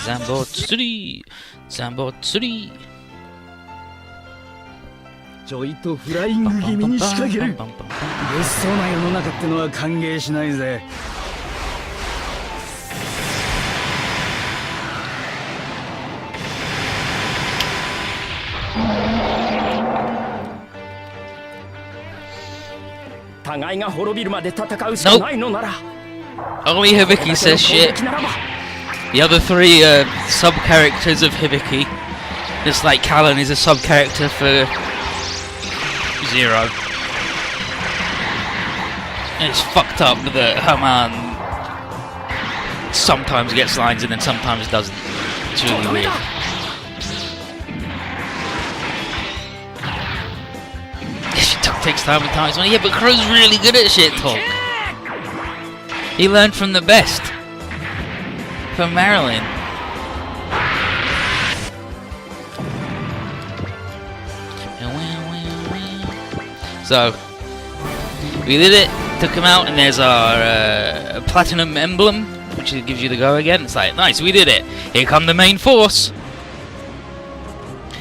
Zambotsuri! Zambotsuri! ちょいとフライング気味に仕掛ける。物騒な世の中ってのは歓迎しないぜ。互いが滅びるまで戦うしかないのなら。Only Hibiki says shit. The other three sub-characters of Hibiki, just like Callan is a sub-character for Zero. And it's fucked up that Herman sometimes gets lines and then sometimes doesn't. It's really weird. Shit talk takes time and time. Yeah, but Crow's really good at shit talk. He learned from the best. From Marilyn. So, we did it, took him out, and there's our platinum emblem, which gives you the go again. It's like, nice, we did it. Here come the main force.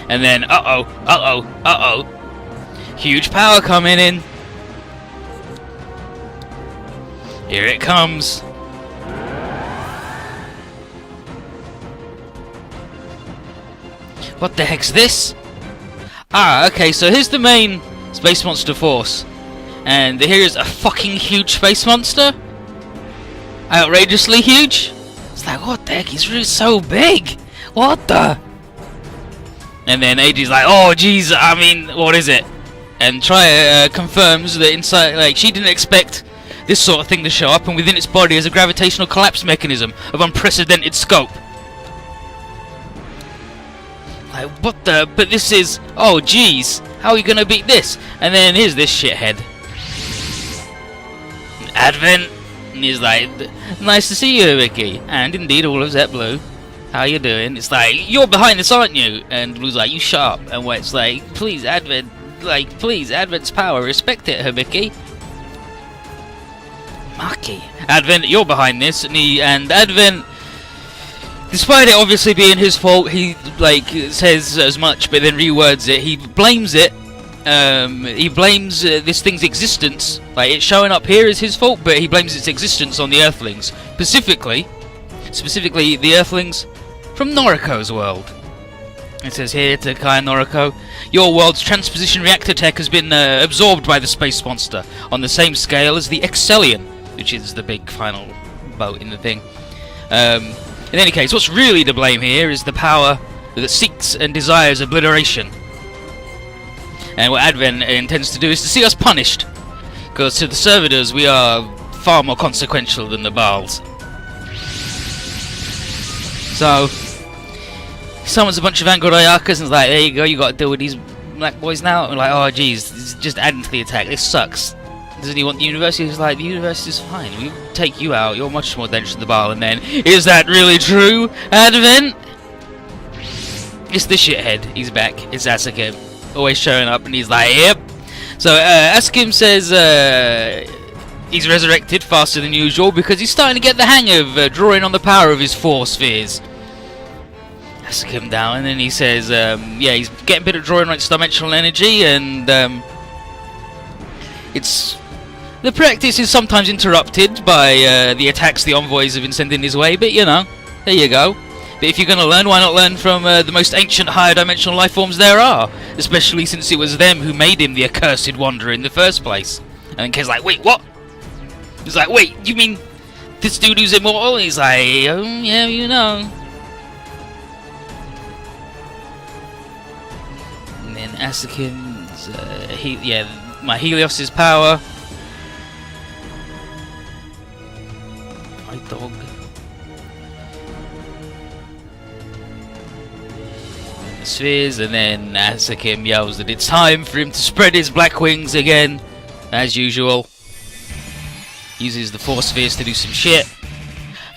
And then, uh-oh. Huge power coming in. Here it comes. What the heck's this? Ah, okay, so here's the main space monster force. And here is a fucking huge space monster. Outrageously huge. It's like, what the heck? He's really so big. What the? And then AJ's like, oh, jeez, I mean, what is it? And Trier confirms that inside, like, she didn't expect this sort of thing to show up, and within its body is a gravitational collapse mechanism of unprecedented scope. Like, what the? But this is... Oh, jeez. How are we gonna beat this? And then here's this shithead. Advent. And he's like, nice to see you, Vicky. And indeed, all of ZBlue. How you doing? It's like, you're behind this, aren't you? And Blue's like, you shut up. And White's like, please, Advent. Like, please, Advent's power. Respect it, Hibiki. Maki. Advent, you're behind this. And Advent... Despite it obviously being his fault, he like says as much, but then rewords it. He blames it. He blames this thing's existence. Like, it's showing up here is his fault, but he blames its existence on the Earthlings, specifically the Earthlings from Noriko's world. It says here to Kai Noriko, your world's transposition reactor tech has been absorbed by the space monster on the same scale as the Excellion, which is the big final boat in the thing. In any case, what's really to blame here is the power that seeks and desires obliteration. And what Advent intends to do is to see us punished. Because to the servitors, we are far more consequential than the Baals. So, he summons a bunch of Vanguard Ayakas and is like, there you go, you gotta deal with these black boys now. And we're like, oh jeez, it's just adding to the attack, this sucks. Doesn't he want the university? He's like, the university is fine. We'll take you out. You're much more dangerous than the Baal. And then, is that really true, Advent? It's the shithead. He's back. It's Asuka. Always showing up, and he's like, yep. So, Asuka says he's resurrected faster than usual because he's starting to get the hang of drawing on the power of his 4 spheres. Asuka him down, and then he says, yeah, he's getting a bit of drawing on its dimensional energy, and it's... The practice is sometimes interrupted by the attacks the envoys have been sending his way, but you know, there you go. But if you're going to learn, why not learn from the most ancient higher dimensional life forms there are? Especially since it was them who made him the accursed wanderer in the first place. And then Kay's like, wait, what? He's like, wait, you mean this dude who's immortal? He's like, oh, yeah, you know. And then Asukin's, my Helios' power. My dog. The spheres, and then Asukin yells that it's time for him to spread his black wings again, as usual. Uses the 4 spheres to do some shit,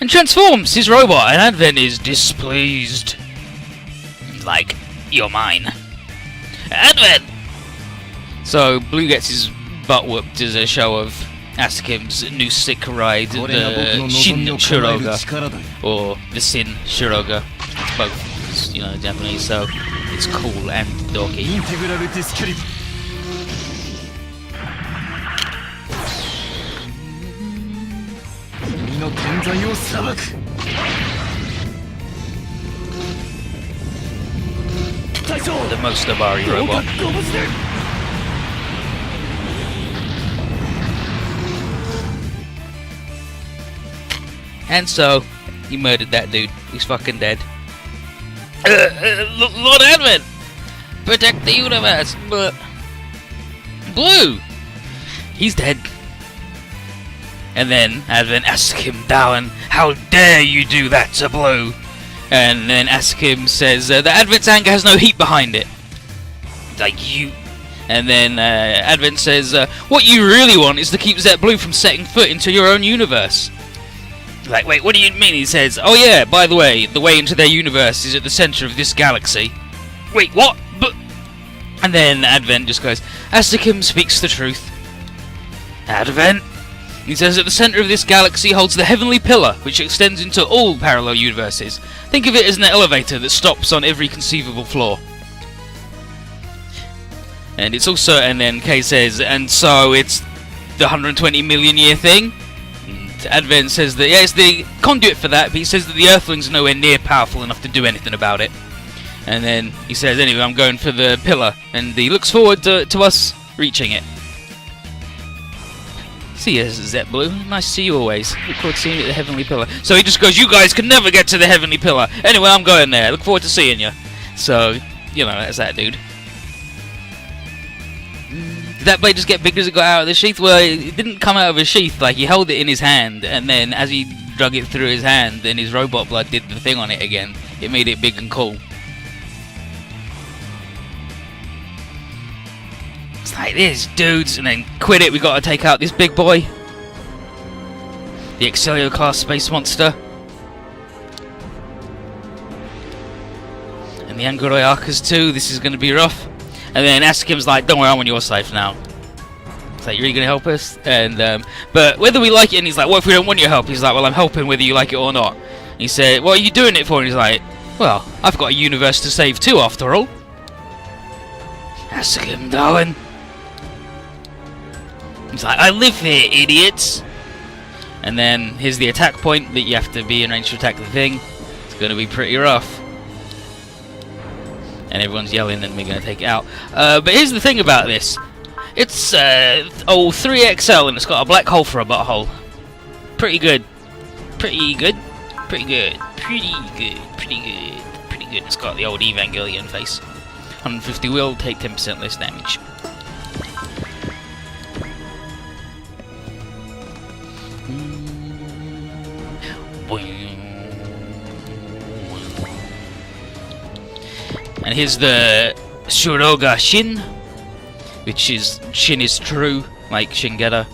and transforms his robot, and Advent is displeased. Like, you're mine. Advent! So, Blue gets his butt whooped as a show of Asukin's new sick ride, the Shin Shiroga, or the Sin Shiroga. both, 'cause, you know, Japanese, so it's cool and イ dorky. ンテグラルディスキャリブ君の健在を裁く隊長 The most Abari robot. ご無事で And so, he murdered that dude. He's fucking dead. Lord Advent! Protect the universe! Blue! He's dead. And then Advent asks him, Darwin, how dare you do that to Blue? And then Askim says that Advent's anger has no heat behind it. Like you. And then Advent says, what you really want is to keep Zet Blue from setting foot into your own universe. Like, wait, what do you mean? He says, oh yeah, by the way into their universe is at the center of this galaxy. Wait, what? But... And then Advent just goes, Astakim speaks the truth. Advent? He says, at the center of this galaxy holds the heavenly pillar, which extends into all parallel universes. Think of it as an elevator that stops on every conceivable floor. And it's also, and then Kay says, and so it's the 120 million year thing? Advent says that, yeah, it's the conduit for that, but he says that the Earthlings are nowhere near powerful enough to do anything about it. And then he says, anyway, I'm going for the pillar, and he looks forward to us reaching it. See you, Zet Blue. Nice to see you always. Look forward to seeing you at the Heavenly Pillar. So he just goes, you guys can never get to the Heavenly Pillar. Anyway, I'm going there. Look forward to seeing you. So, you know, that's that dude. Did that blade just get bigger as it got out of the sheath? Well, it didn't come out of his sheath, like he held it in his hand, and then as he drug it through his hand, then his robot blood did the thing on it again. It made it big and cool. It's like this, dudes, and then quit it, we gotta take out this big boy. The Excelsior class space monster. And the Angoroi Arcas too, this is gonna be rough. And then Askim's like, don't worry, I'm on your side for now. It's like, you're really going to help us? And but whether we like it, and he's like, what if we don't want your help? He's like, well, I'm helping whether you like it or not. And he said, what are you doing it for? And he's like, well, I've got a universe to save too, after all. Askim, darling. He's like, I live here, idiots. And then here's the attack point that you have to be in range to attack the thing. It's going to be pretty rough. And everyone's yelling and we're going to take it out. But here's the thing about this. It's 3XL and it's got a black hole for a butthole. Pretty good. Pretty good. Pretty good. Pretty good. Pretty good. Pretty good. It's got the old Evangelion face. 150 will take 10% less damage. And here's the Shuroga Shin, which is Shin is true, like Shingeta.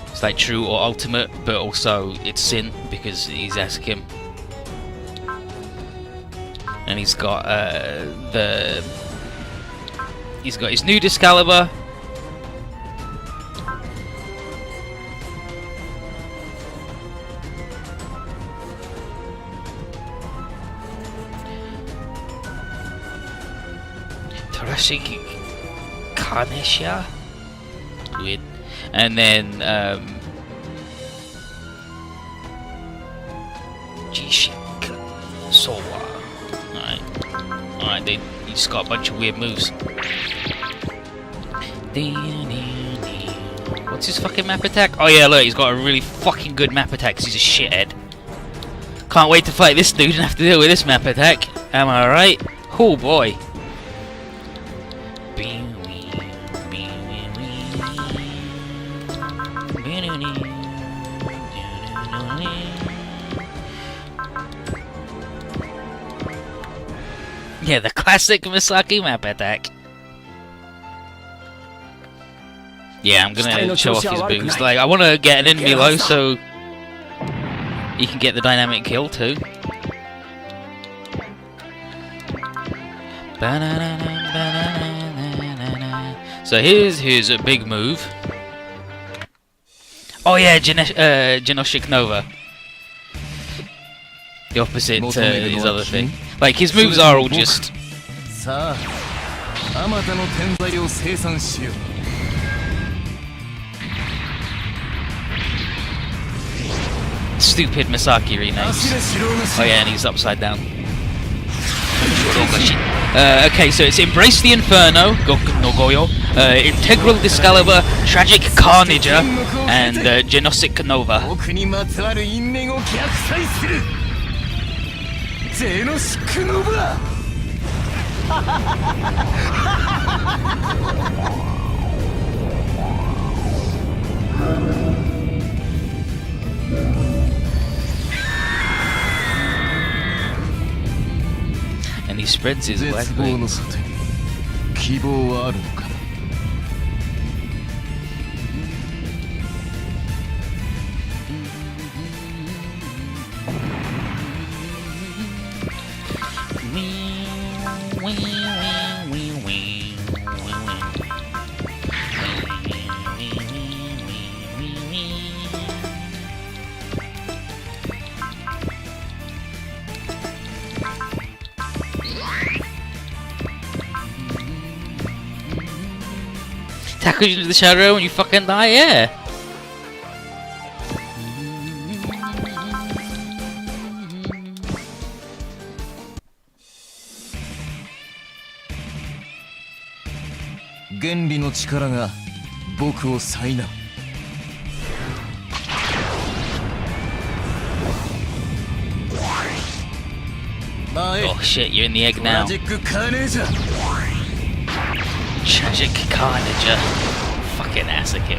It's like true or ultimate, but also it's sin because he's Askim. And he's got his new Discalibur. Tarashiki Kanesha. Weird. And then Jishik Sowa. Alright, he just got a bunch of weird moves. What's his fucking map attack? Oh yeah, look, he's got a really fucking good map attack 'cause he's a shithead. Can't wait to fight this dude and have to deal with this map attack. Am I right? Oh boy. Yeah, the classic Misaki map attack. Yeah, I'm gonna show off his boost. Like, I want to get an enemy low so he can get the dynamic kill too. So here's a big move. Oh yeah, Genoshik Nova. The opposite to his other thing. Like, his moves are all just... stupid Misaki remakes. Oh yeah, and he's upside down. Okay, so it's Embrace the Inferno, Goku no Goyo, Integral Discalibur, Tragic Carnager, and Genosic Nova. And he spreads his black wings. Tackle you into the shadow and you fucking die, yeah. Oh shit, you're in the egg now. Tragic Carnager. Fucking Asuka.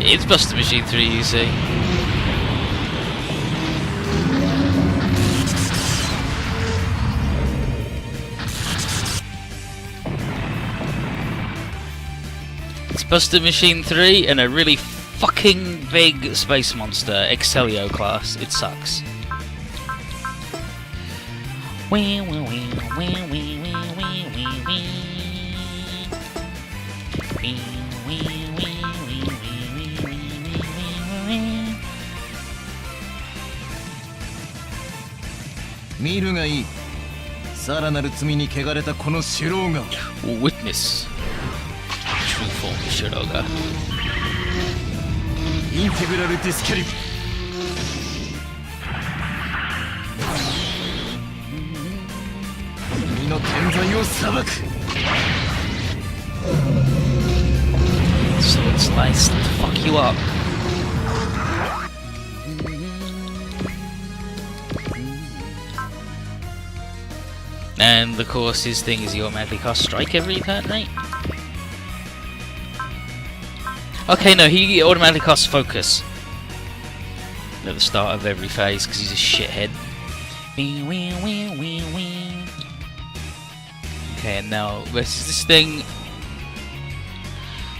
It's Buster Machine 3, you see. It's Buster Machine 3 and a really fucking big space monster, Excelio class. It sucks. Witness true form of Shiroga. Integral Discalibur. So it's nice to fuck you up. And of course his thing is he automatically casts Strike every turn, right? Okay, no, he automatically casts Focus at the start of every phase because he's a shithead. Okay, and now versus this thing.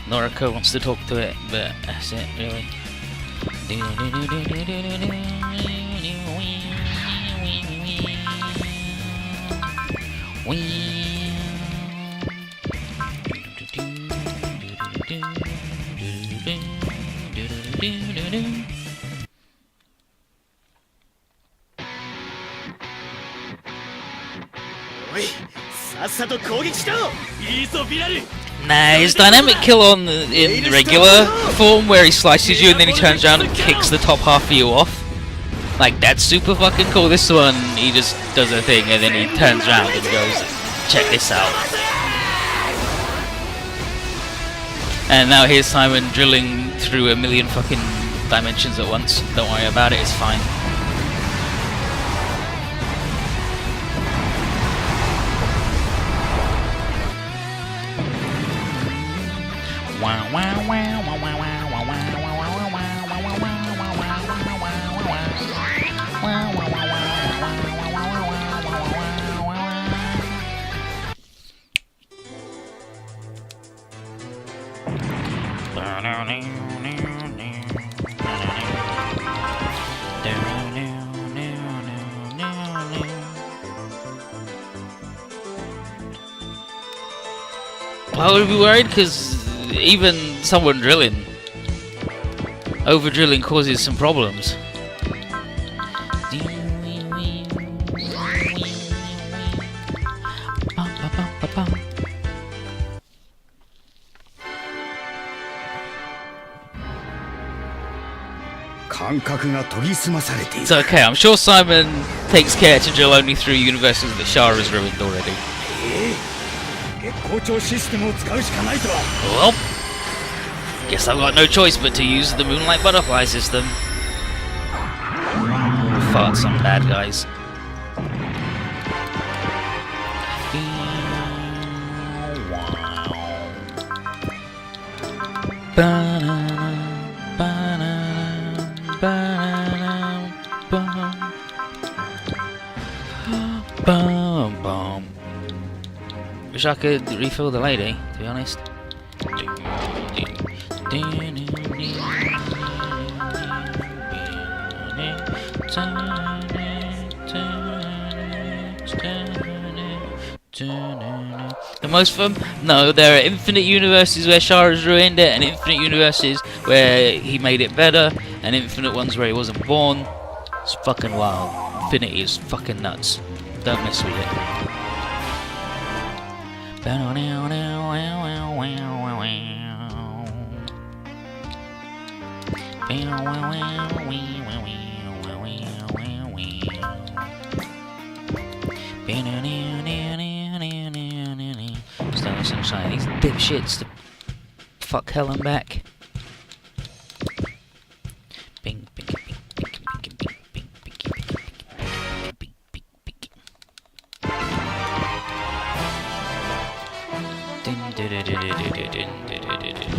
Noriko wants to talk to it, but that's it, really. Nah, his dynamic kill on in regular form where he slices you and then he turns around and kicks the top half of you off. Like, that's super fucking cool. This one, he just does a thing and then he turns around and goes, check this out. And now here's Simon drilling through a million fucking dimensions at once. Don't worry about it, it's fine. Wow, wow, wow, wow, wow, wow, wow, wow, Why would we be worried? Because even someone drilling, over drilling causes some problems. It's okay, I'm sure Simon takes care to drill only through universes that Shah has ruined already. Well, guess I've got no choice but to use the Moonlight Butterfly system. Fart some bad guys. Wish I could refill the lady, to be honest. The most of them? No, there are infinite universes where Shah has ruined it, and infinite universes where he made it better, and infinite ones where he wasn't born. It's fucking wild. Infinity is fucking nuts. Don't mess with it. Stone Sunshine, these dipshits to fuck hell and back. Bing, bing, bing, bing,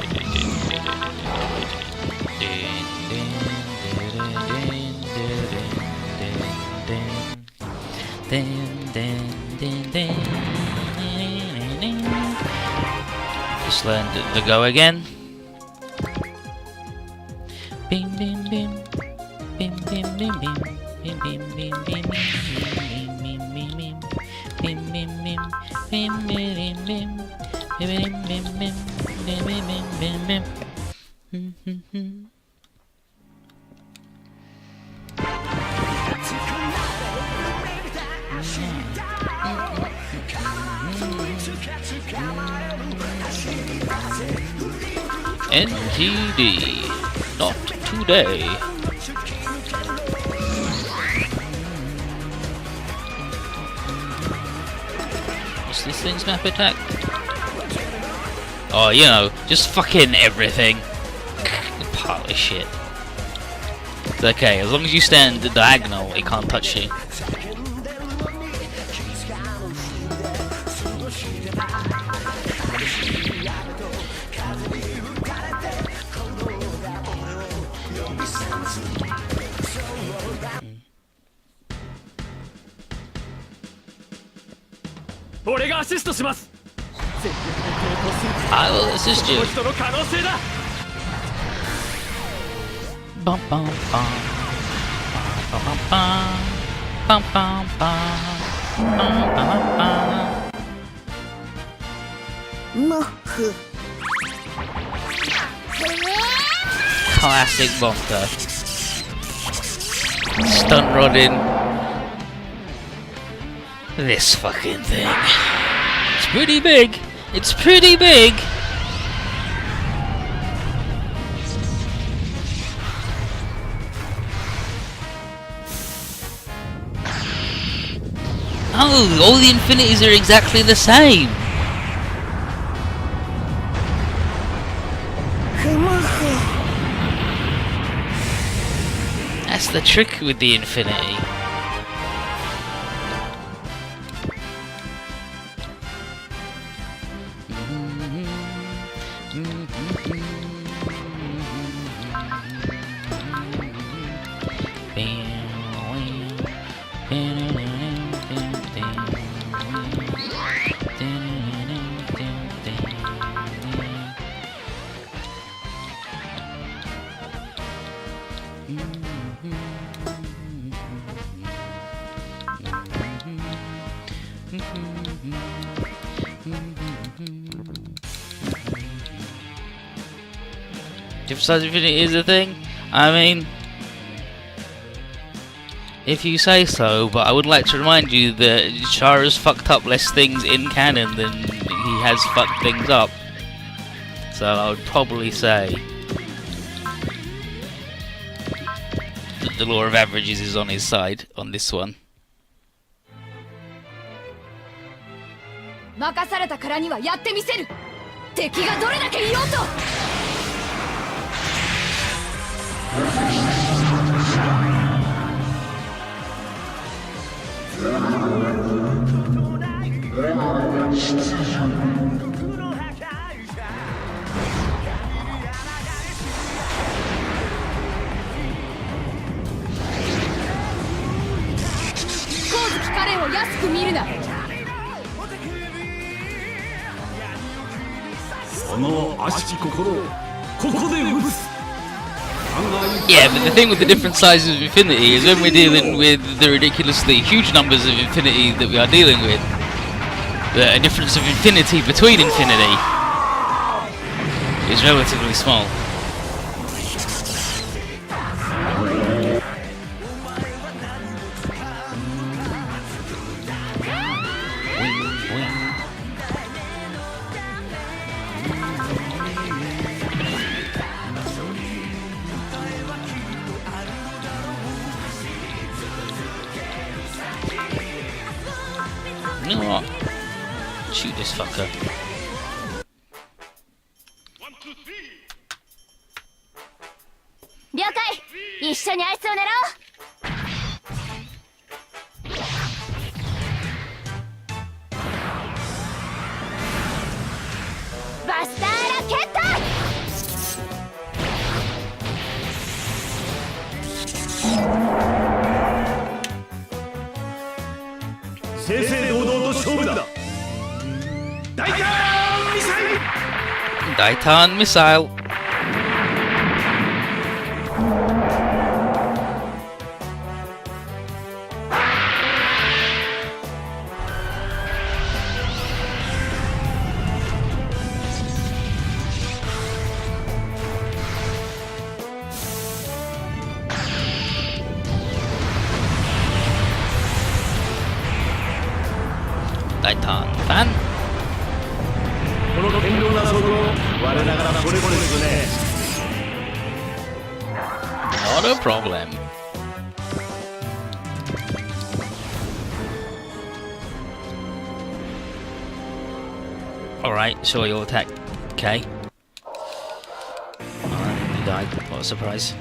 bing, bing, bing, bing, bing, bing, bing. Just learned to go again. Bing bing bing bing bing bing bing bing bing bing bing bing bing NTD, not today. What's this thing's map attack? Oh, you know, just fucking everything. Pile of shit. It's okay, as long as you stand diagonal, it can't touch you. I will assist you. Bum bum bum. Bum bum bum. Bum bum bum. Bum bum bum. Classic Bonka. Stun rodding. This fucking thing. It's pretty big. It's pretty big. Oh, all the infinities are exactly the same. That's the trick with the infinity. Different size of infinity is a thing? I mean, if you say so, but I would like to remind you that Chara's fucked up less things in canon than he has fucked things up. So I would probably say that the law of averages is on his side on this one. 任されたからにはやってみせる。敵がどれだけいようと。光月カレンを安く見るな。 Yeah, but the thing with the different sizes of infinity is when we're dealing with the ridiculously huge numbers of infinity that we are dealing with, the difference of infinity between infinity is relatively small. You know what? Shoot this fucker. Daitan missile. Daitan fan. Not a problem. Alright, so your attack. Okay. You died. What a surprise.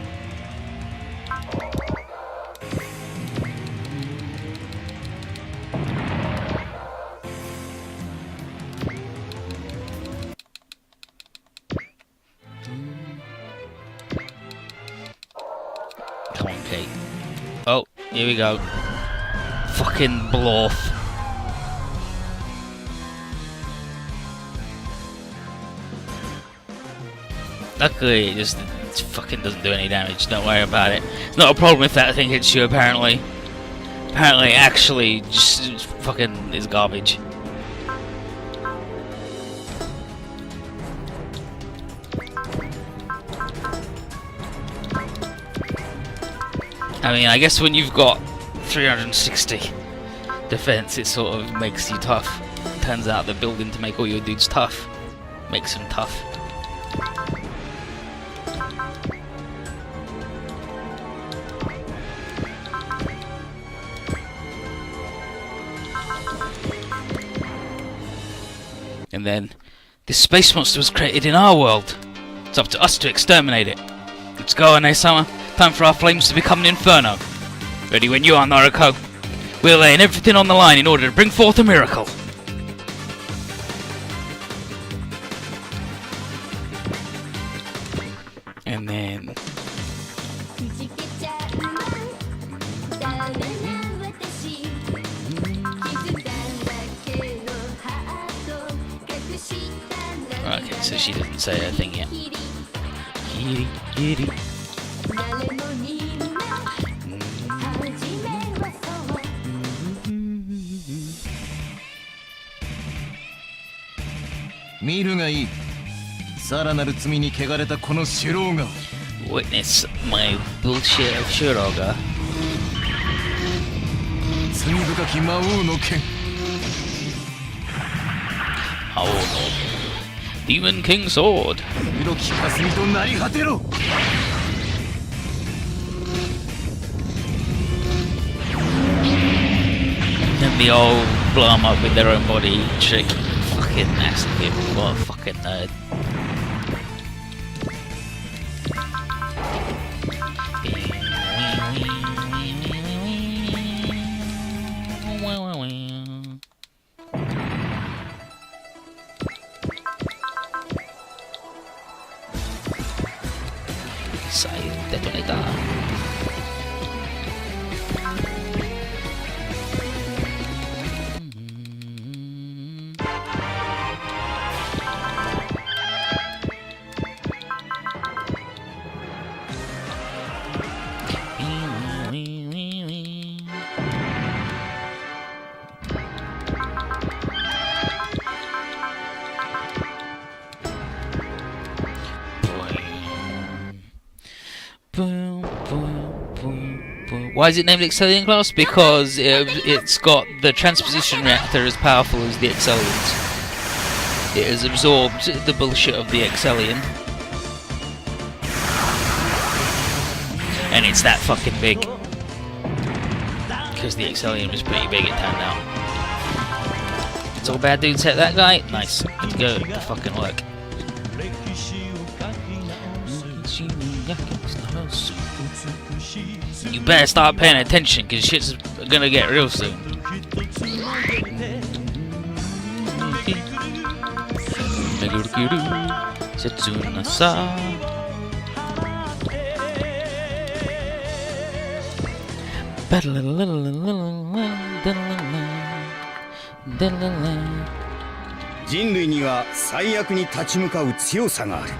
Come on, Kate. Oh, here we go. Fucking bluff. Luckily, it just fucking doesn't do any damage. Don't worry about it. It's not a problem if that thing hits you, apparently. Apparently, actually, just fucking is garbage. I mean, I guess when you've got 360 defense, it sort of makes you tough. Turns out that building to make all your dudes tough makes them tough. And then, this space monster was created in our world. It's up to us to exterminate it. Let's go, Ane-sama. Time for our flames to become an inferno. Ready when you are, Naruko. We're laying everything on the line in order to bring forth a miracle. And then... Okay, so she doesn't say her thing yet. Giddy, giddy. さらなる罪に汚れたこの首脳が Witness my bullshit of Shuroga. 罪深き魔王の剣 Oh no. Demon King Sword. 黒き霞となり果てろ And they all blow him up with their own body trick. Fucking massive. What a fucking nerd. Side detonator. Boom, boom, boom, boom. Why is it named Excellion class? Because it's got the transposition reactor as powerful as the Excellions. It has absorbed the bullshit of the Excellion. And it's that fucking big. Because the Excellion was pretty big, it turned out. It's all bad dudes hit that guy? Nice. Let's go to fucking work. You better start paying attention, because shit's gonna get real soon.人類には最悪に立ち向かう強さがある。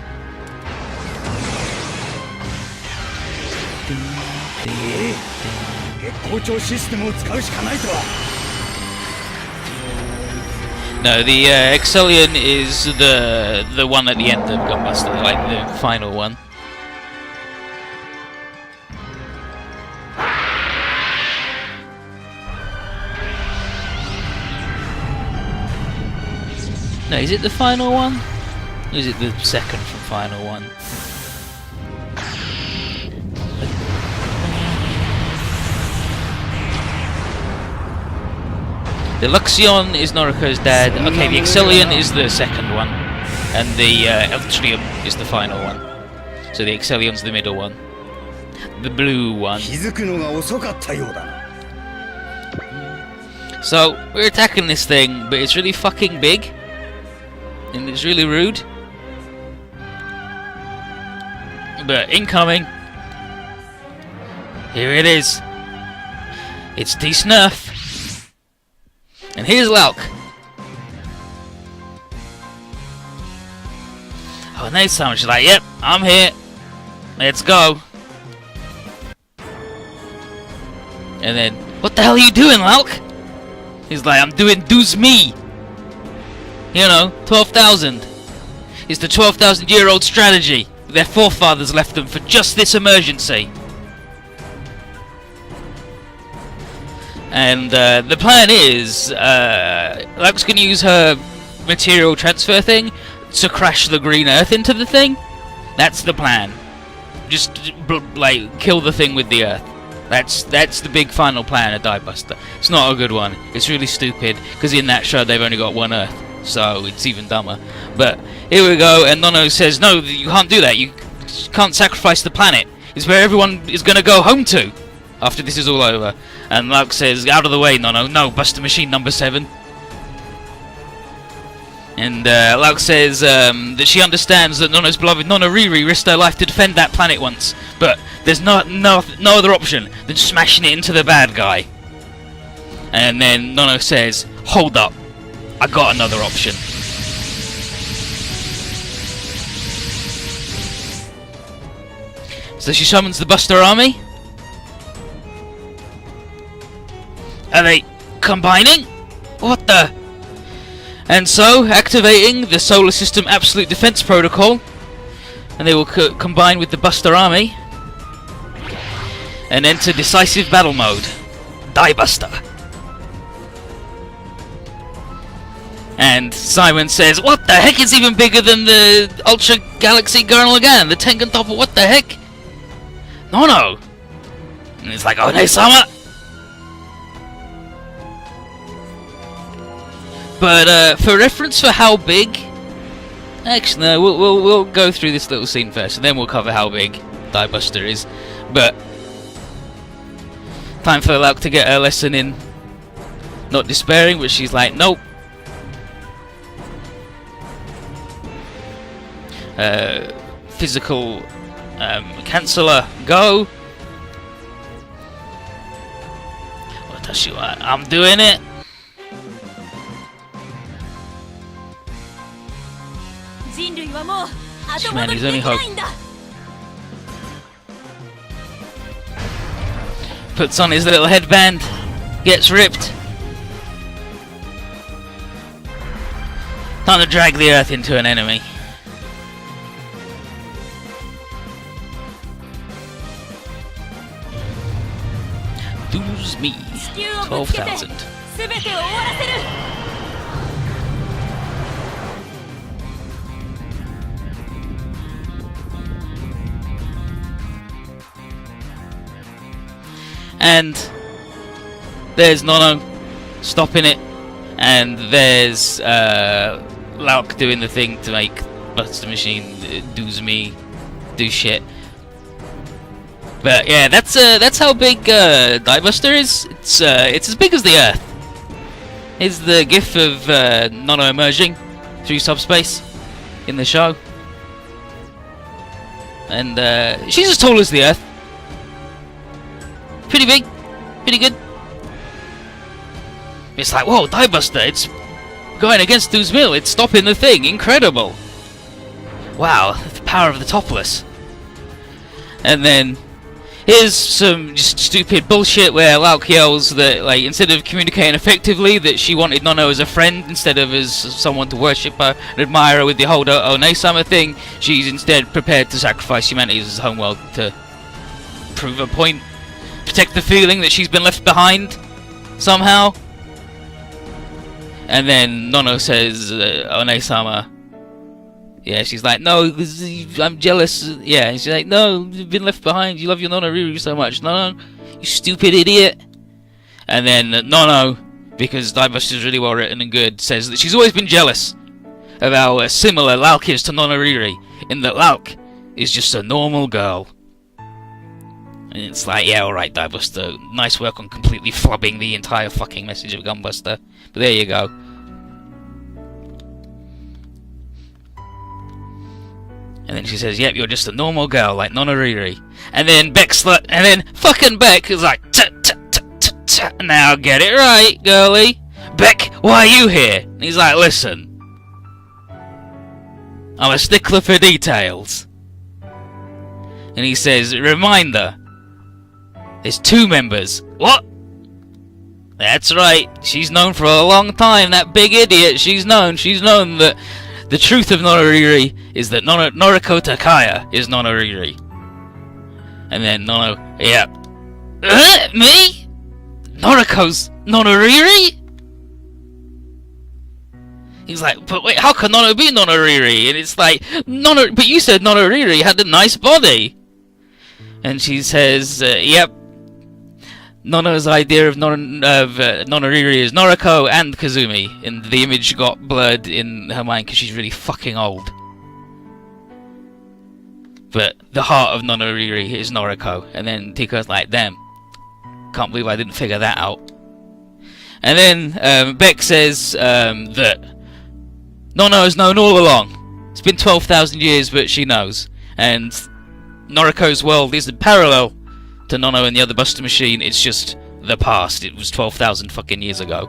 月光町システムを使うしかないとは。No, the Excellion is the one at the end of Gunbuster, like the final one. No, is it the final one? Or is it the second from final one? The Luxion is Noriko's dad. Okay, the Excellion is the second one. And the Eltrium is the final one. So the Excellion's the middle one. The blue one. So, we're attacking this thing, but it's really fucking big. And it's really rude. But incoming. Here it is. It's D-Snurf. And here's Lauk. Oh, next time she's like, yep, I'm here. Let's go. And then, what the hell are you doing, Lauk? He's like, I'm doing do's me. You know, 12,000. It's the 12,000-year-old strategy. Their forefathers left them for just this emergency. And the plan is, Lauk's going to use her material transfer thing to crash the green earth into the thing. That's the plan. Just, like, kill the thing with the earth. That's the big final plan of Diebuster. It's not a good one. It's really stupid, because in that show they've only got one earth. So it's even dumber. But here we go, and Nono says, no, you can't do that. You can't sacrifice the planet. It's where everyone is going to go home to after this is all over. And Lauk says, out of the way, Nono. No, Buster Machine number 7. And Lauk says that she understands that Nono's beloved Nonna Riri risked her life to defend that planet once. But there's no other option than smashing it into the bad guy. And then Nono says, hold up. I got another option. So she summons the Buster Army. Are they combining? What the? And so, activating the Solar System Absolute Defense Protocol, and they will combine with the Buster Army and enter decisive battle mode. Die Buster. And Simon says, "What the heck is even bigger than the Ultra Galaxy Gurren Lagann? The Tengen Topper, what the heck? No. And it's like, oh, One-sama!" But for reference for how big, actually, no, we'll go through this little scene first, and then we'll cover how big Die Buster is. But time for Lauk to get her lesson in not despairing, but she's like, nope. Physical canceller, go. What does she want? I'm doing it. Man, he's only hope. Puts on his little headband, gets ripped. Time to drag the Earth into an enemy. Do's me. 12,000. And there's Nono stopping it, and there's Lauk doing the thing to make Buster Machine do shit. But yeah, that's how big Die Buster is. It's as big as the Earth. Here's the gif of Nono emerging through subspace in the show, and she's as tall as the Earth. Pretty big, pretty good. It's like, whoa, Die Buster, it's going against Duzmil, it's stopping the thing, incredible. Wow, the power of the topless. And then here's some just stupid bullshit where Lauk yells that, like, instead of communicating effectively, that she wanted Nono as a friend instead of as someone to worship her and admire her with the whole One-sama thing. She's instead prepared to sacrifice humanity's homeworld to prove a point. Protect the feeling that she's been left behind somehow. And then Nono says, One-sama. Yeah, she's like, no, I'm jealous. Yeah, and she's like, no, you've been left behind. You love your Nonoriri so much. No, you stupid idiot. And then Nono, because Die Buster's really well written and good, says that she's always been jealous of how similar Lauk is to Nonoriri, in that Lauk is just a normal girl. And it's like, yeah, alright, Die Buster, nice work on completely flubbing the entire fucking message of Gunbuster. But there you go. And then she says, yep, you're just a normal girl like Nonoriri. And then fucking Beck is like, now get it right, girlie. Beck, why are you here? And he's like, listen, I'm a stickler for details. And he says, reminder, there's 2 members. What? That's right, she's known for a long time, that big idiot. She's known that the truth of Nonoriri is that Noriko Takaya is Nonoriri. And then Nono, yeah. Me? Noriko's Nonoriri? He's like, but wait, how can Nono be Nonoriri? And it's like, but you said Nonoriri had a nice body. And she says, yep. Nono's idea of Nonoriri is Noriko and Kazumi, and the image got blurred in her mind because she's really fucking old. But the heart of Nonoriri is Noriko, and then Tiko's like, damn, can't believe I didn't figure that out. And then Beck says that Nono has known all along. It's been 12,000 years, but she knows. And Noriko's world isn't parallel to Nono and the other Buster Machine, it's just the past. It was 12,000 fucking years ago.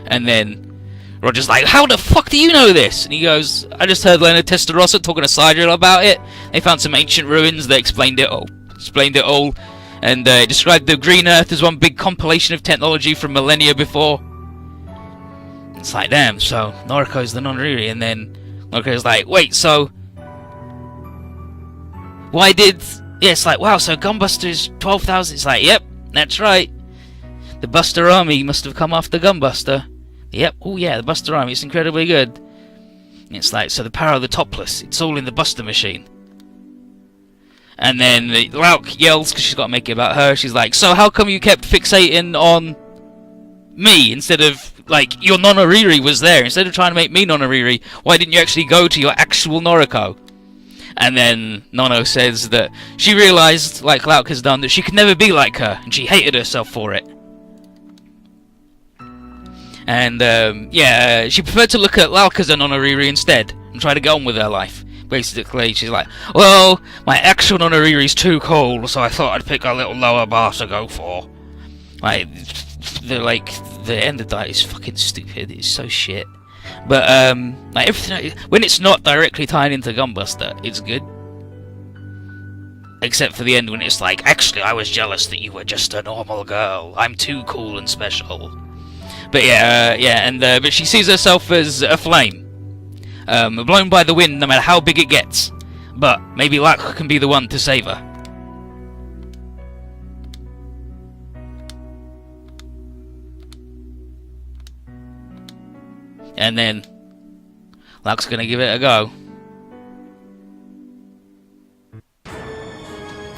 And then Roger's like, how the fuck do you know this? And he goes, I just heard Leonard Testarossa talking to Sidril about it. They found some ancient ruins that explained it all. And described the Green Earth as one big compilation of technology from millennia before. It's like, damn, so Noriko's the non-Riri, and then Noriko's like, wait, so why did... Yeah, it's like, wow, so Gunbuster's 12,000. It's like, yep, that's right. The Buster Army must have come after Gunbuster. Yep, oh yeah, the Buster Army, it's incredibly good. And it's like, so the power of the Topless, it's all in the Buster machine. And then Lauk yells, because she's got to make it about her, she's like, so how come you kept fixating on me instead of, like, your non-Oriri was there. Instead of trying to make me non-Oriri, why didn't you actually go to your actual Noriko? And then Nono says that she realised, like Lauk has done, that she could never be like her, and she hated herself for it. And, yeah, she preferred to look at Lauk as a non-Oriri instead, and try to get on with her life. Basically, she's like, well, my actual non-Oriri's too cold, so I thought I'd pick a little lower bar to go for. Like, the end of that is fucking stupid, it's so shit. But, like, everything, when it's not directly tied into Gunbuster, it's good. Except for the end when it's like, actually, I was jealous that you were just a normal girl. I'm too cool and special. But yeah, but she sees herself as a flame. Blown by the wind no matter how big it gets. But maybe Lauk can be the one to save her. And then Lauk's gonna give it a go.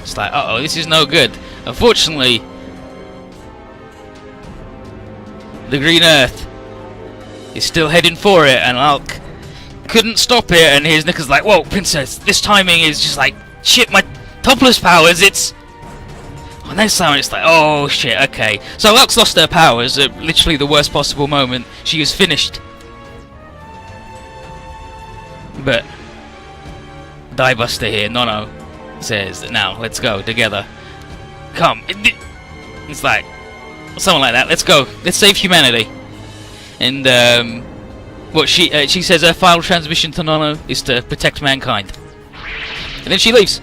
It's like, uh-oh, this is no good. Unfortunately, the Green Earth is still heading for it, and Lauk couldn't stop it, and here's Nika's like, whoa, Princess, this timing is just like, shit, my Topless powers, it's... Oh, next time it's like, oh shit, okay. So Lauk's lost her powers at literally the worst possible moment. She is finished. But Diebuster here, Nono, says, now, let's go, together. Come. It's like, something like that, let's go. Let's save humanity. And, what she says her final transmission to Nono is to protect mankind. And then she leaves.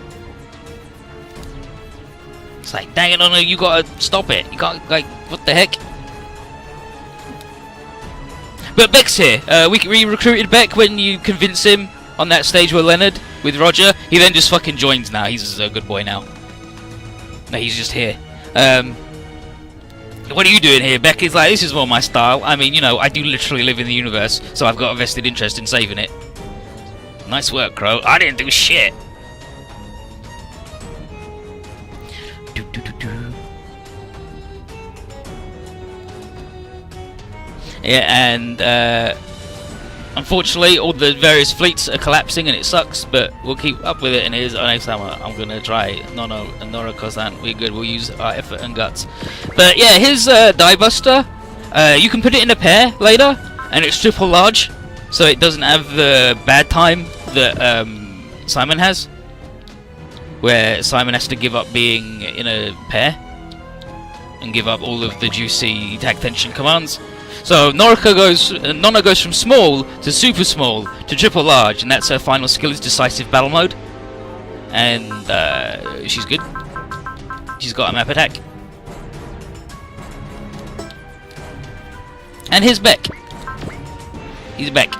It's like, dang it, Nono, you gotta stop it. You can't, like, what the heck? But Beck's here. We recruited Beck when you convince him on that stage with Leonard, with Roger. He then just fucking joins now. He's a good boy now. No, he's just here. What are you doing here? Beck is like, this is more my style. I mean, you know, I do literally live in the universe, so I've got a vested interest in saving it. Nice work, Crow. I didn't do shit. Yeah, and unfortunately, all the various fleets are collapsing, and it sucks. But we'll keep up with it. And here's our next time. I'm gonna try Nono and Noriko-san. We're good. We'll use our effort and guts. But yeah, here's Diebuster. You can put it in a pair later, and it's triple large, so it doesn't have the bad time that Simon has, where Simon has to give up being in a pair and give up all of the juicy tag tension commands. So Nono goes from small to super small to triple large, and that's her final skill is decisive battle mode. And she's good. She's got a map attack. And here's Beck. He's Beck.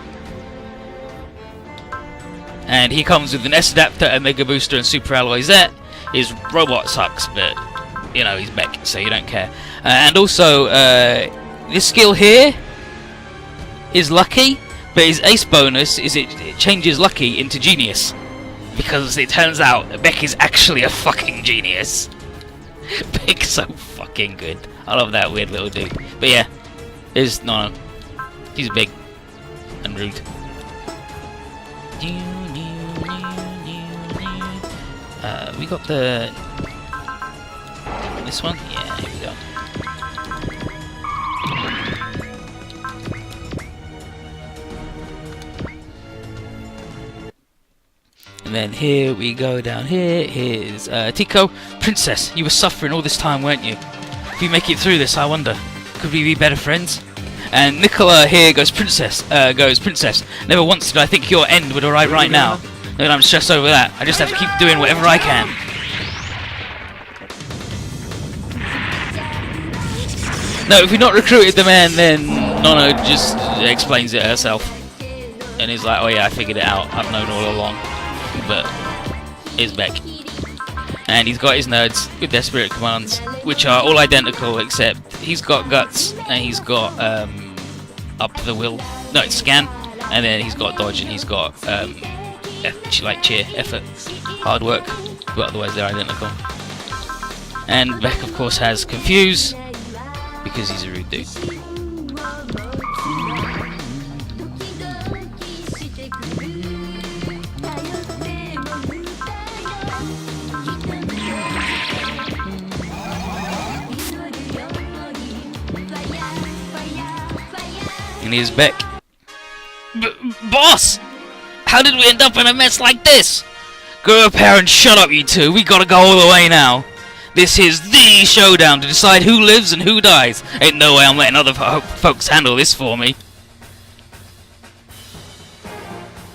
And he comes with an S adapter, a Mega Booster, and Super Alloy Z. His robot sucks, but you know he's Beck, so you don't care. And also, this skill here is lucky, but his ace bonus is it changes lucky into genius. Because it turns out Beck is actually a fucking genius. Beck's so fucking good. I love that weird little dude. But yeah, here's Nono. He's big and rude. We got the... this one? Yeah, here we go. And then here we go down here. Here's Tico. Princess, you were suffering all this time, weren't you? If we make it through this, I wonder, could we be better friends? And Nicola here goes, Princess. Never once did I think your end would arrive right now. No, I'm stressed over that. I just have to keep doing whatever I can. No, if we not recruited the man, then Nono just explains it herself. And is like, oh yeah, I figured it out. I've known all along. But it's Beck. And he's got his nerds with their spirit commands, which are all identical except he's got guts and he's got up the will. No, it's scan. And then he's got dodge and he's got like cheer, effort, hard work. But otherwise they're identical. And Beck of course has confuse because he's a rude dude. And here's Beck. Boss! How did we end up in a mess like this? Go up here and shut up, you two. We gotta go all the way now. This is the showdown to decide who lives and who dies. Ain't no way I'm letting other folks handle this for me.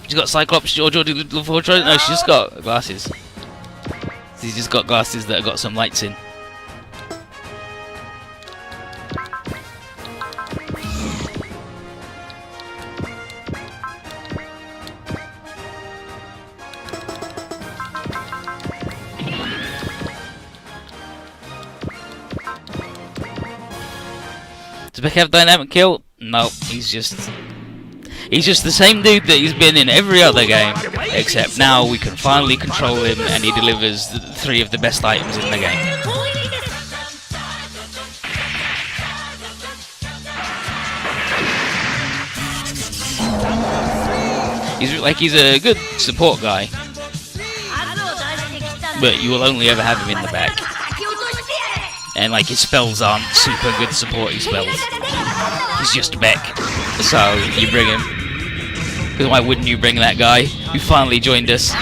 She's got Cyclops or Georgie LaForge? No, she's just got glasses. She's just got glasses that have got some lights in. Does Beck have dynamic kill? No, he's just the same dude that he's been in every other game, except now we can finally control him and he delivers 3 of the best items in the game. He's a good support guy, but you will only ever have him in the back. And like his spells aren't super good supporting spells. He's just Beck. So you bring him. Because why wouldn't you bring that guy who finally joined us?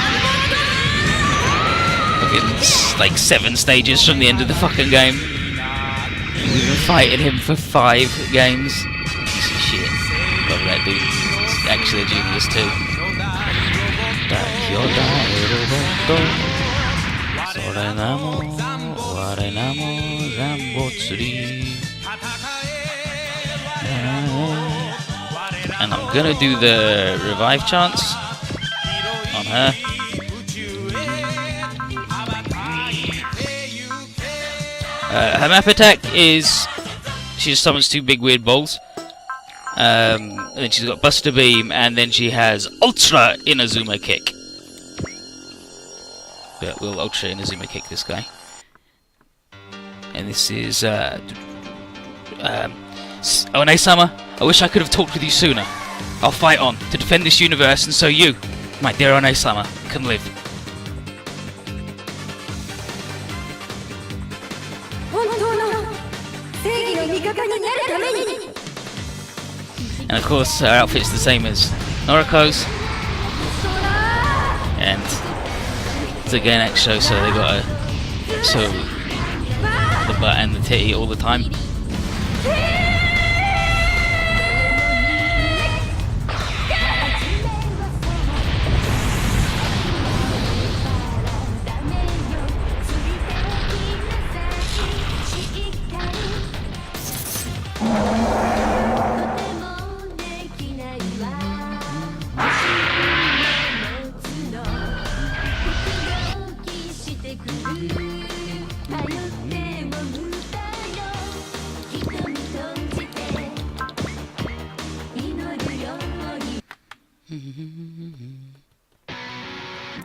It's like 7 stages from the end of the fucking game. We've been fighting him for 5 games. Piece of shit. Love that dude. He's actually a genius too. And I'm gonna do the revive chance on her. Her map attack is she just summons 2 big weird balls. And then she's got Buster Beam, and then she has Ultra Inazuma Kick. But we'll Ultra Inazuma Kick this guy. And this is One-sama, I wish I could have talked with you sooner. I'll fight on to defend this universe, and so you, my dear One-sama, can live. And of course, her outfit's the same as Noriko's. And it's a Gainax show, so they got to show the butt and the titty all the time.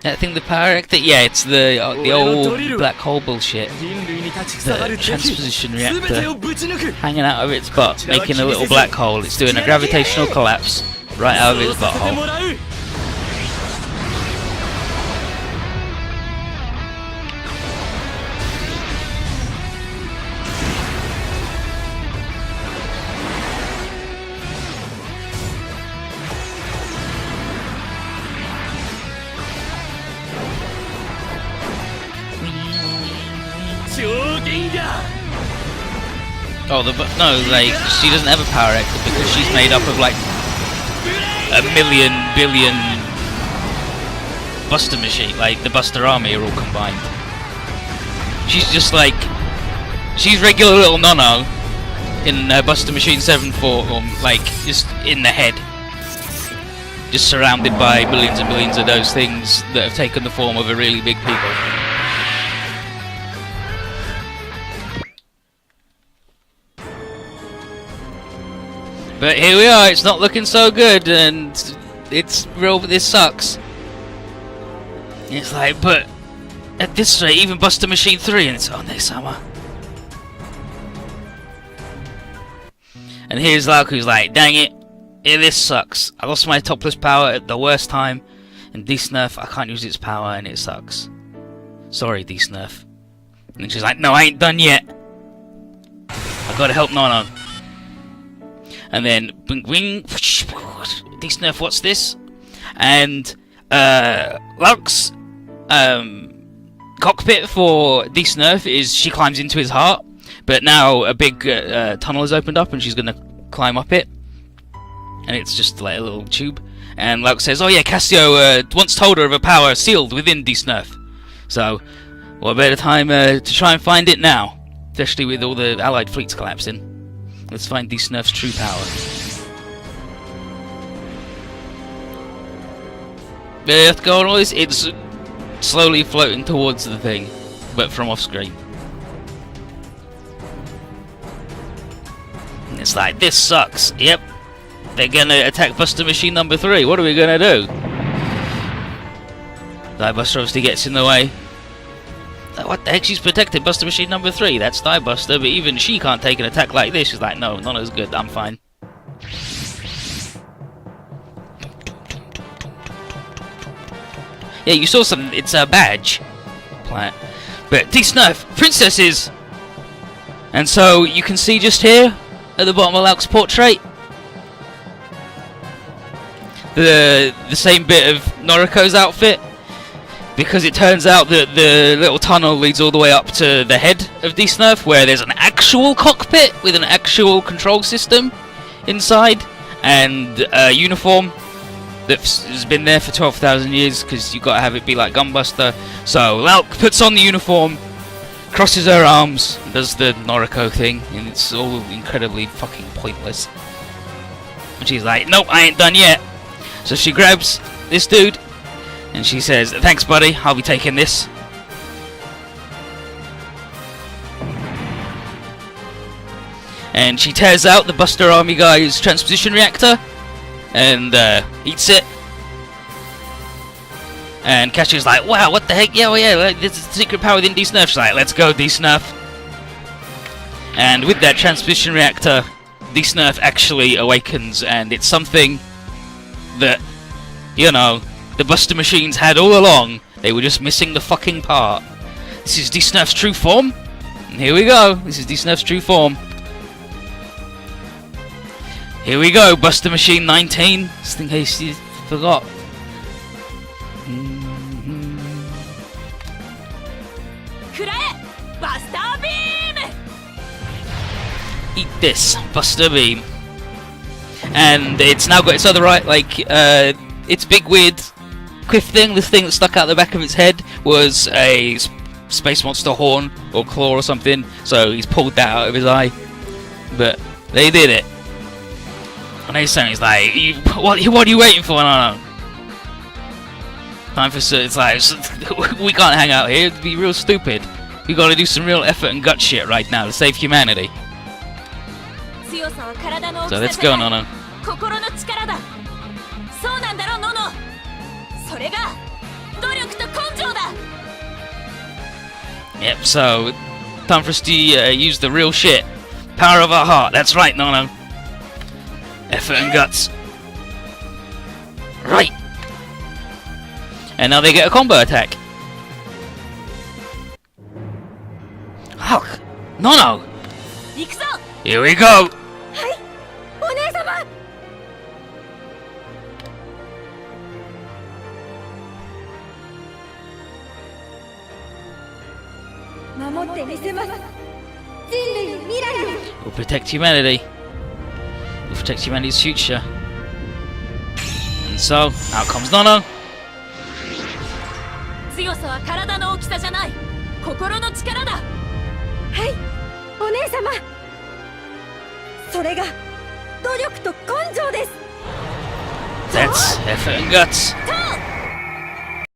I think the power actor, yeah, it's the old black hole bullshit. The transposition reactor hanging out of its butt, making a little black hole. It's doing a gravitational collapse right out of its butthole. Oh, no, like, she doesn't have a power actor because she's made up of like a billion Buster machine, like the Buster army are all combined. She's just like, she's regular little Nono, in Buster Machine 7 form, like just in the head, just surrounded by billions and billions of those things that have taken the form of a really big people. But here we are, it's not looking so good, and it's real, this sucks. It's like, but at this rate, even Buster Machine 3, and it's on this summer. And here's Lauk, who's like, dang it, this sucks. I lost my topless power at the worst time, and D-Snurf, I can't use its power, and it sucks. Sorry, D-Snurf. And she's like, no, I ain't done yet. I gotta help Nono. And then, bing, bing, D-Snurf, what's this? And Lauk's cockpit for D-Snurf is she climbs into his heart, but now a big tunnel has opened up and she's gonna climb up it. And it's just like a little tube. And Lauk says, oh yeah, Cassio once told her of a power sealed within D-Snurf. So, what better time to try and find it now? Especially with all the allied fleets collapsing. Let's find D-Snurf's true power. But going all this, it's slowly floating towards the thing, but from off screen. And it's like, this sucks. Yep. They're gonna attack Buster Machine number 3. What are we gonna do? Diebuster obviously gets in the way. What the heck? She's protected Buster Machine number 3. That's Diebuster, but even she can't take an attack like this. She's like, no, not as good. I'm fine. Yeah, you saw something. It's a badge. Plant. But D-Snurf, princesses! And so you can see just here, at the bottom of Lauk's portrait, the same bit of Noriko's outfit. Because it turns out that the little tunnel leads all the way up to the head of D-Snurf, where there's an actual cockpit with an actual control system inside, and a uniform that's been there for 12,000 years, because you've got to have it be like Gunbuster. So Lauk puts on the uniform, crosses her arms, does the Noriko thing, and it's all incredibly fucking pointless. And she's like, nope, I ain't done yet. So she grabs this dude, and she says, thanks buddy, I'll be taking this. And she tears out the Buster Army guy's transposition reactor and eats it. And Cassio's like, wow, what the heck? Yeah, well, yeah, there's a secret power within D-Snurf. She's like, let's go, D-Snurf. And with that transposition reactor, D-Snurf actually awakens, and it's something that, you know, the Buster Machines had all along. They were just missing the fucking part. This is D-Snurf's true form. And here we go. This is D-Snurf's true form. Here we go, Buster Machine 19. Just in case you forgot. Eat this, Buster Beam. And it's now got its other right, like, its big weird quiff thing, this thing that stuck out the back of its head, was a space monster horn or claw or something, so he's pulled that out of his eye. But they did it. And he's saying, he's like, what are you waiting for? No. Time for, it's like, we can't hang out here, it'd be real stupid. We gotta do some real effort and gut shit right now to save humanity. So let's go, Nono. Yep, so time for us to use the real shit. Power of our heart, that's right, Nono. Effort and guts. Right. And now they get a combo attack. Hulk! Nono! Here we go! We'll protect humanity. We'll protect humanity's future. And so, out comes Nono. それが努力と根性です。 That's effort and guts.